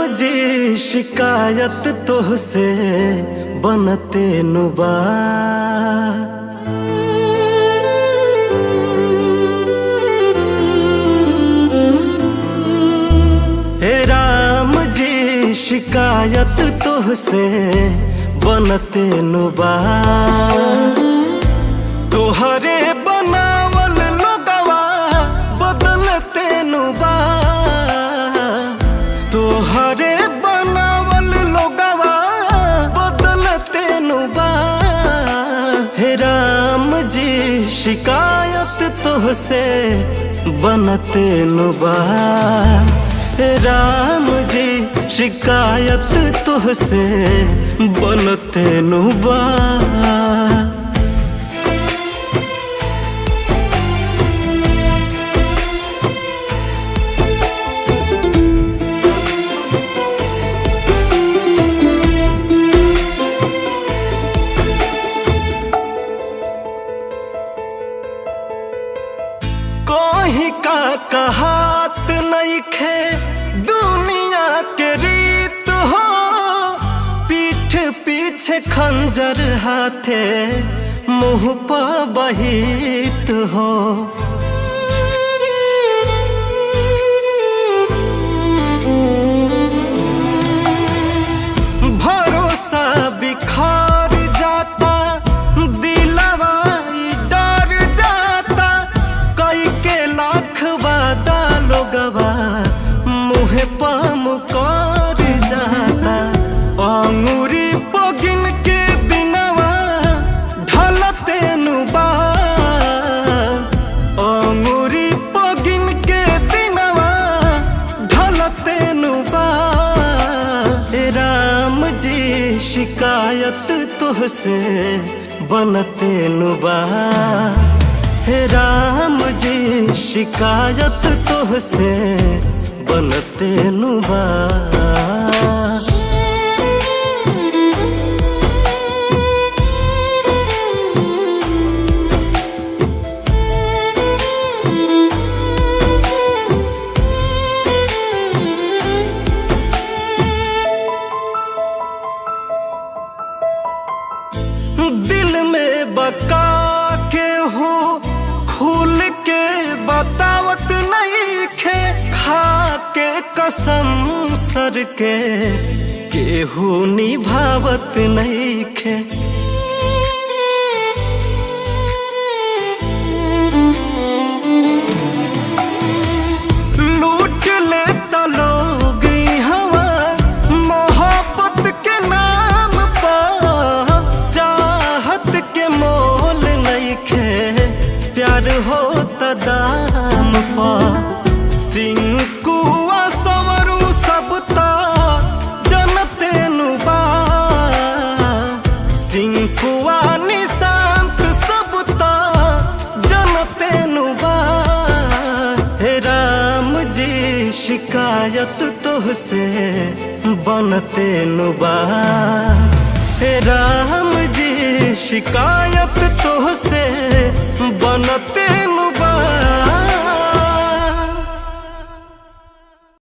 जी शिकायत तोहसे बनते नुबा। हे राम जी शिकायत तोहसे बनते नुबा। तोहरे बनावल लोगवा बदलते नुबा। तोहरे बनावल लोगवा बदलते नुबा। हे राम जी शिकायत तोहसे बनते नुबा। हे राम जी शिकायत तोहसे बनते नुबा। कोई का कहात नइखे दुनिया के रीत हो। पीठ पीछे खंजर हाथे मुँह पर बहित हो। भरोसा बिखर जाता दिलवा डर जाता। कई के लाख वादा लोगवा मुँह पर मुकर जाता। अंगूरी पगिन के दिनवा ढलते नुबा। अंगूरी पगिन के दिनवा ढलते नुबा। हे राम जी शिकायत तोहसे बनते नुबा। हे राम जी शिकायत तोहसे बनते नुबा। दिल में बका के हो खुल के बतावत नहीं खे। खा के कसम सर के केहू निभावत नहीं खे। लूट ले लोग हवा मोहब्बत के नाम पर। चाहत के मोल नहीं खे प्यार होता दाम पर। सिंकुआ सवरू सबता जनते नुबा। सिंकुआ निशांत सबता जनते नुबा। हे राम जी शिकायत तोहसे बनते नुबा। हे राम जी शिकायत तोहसे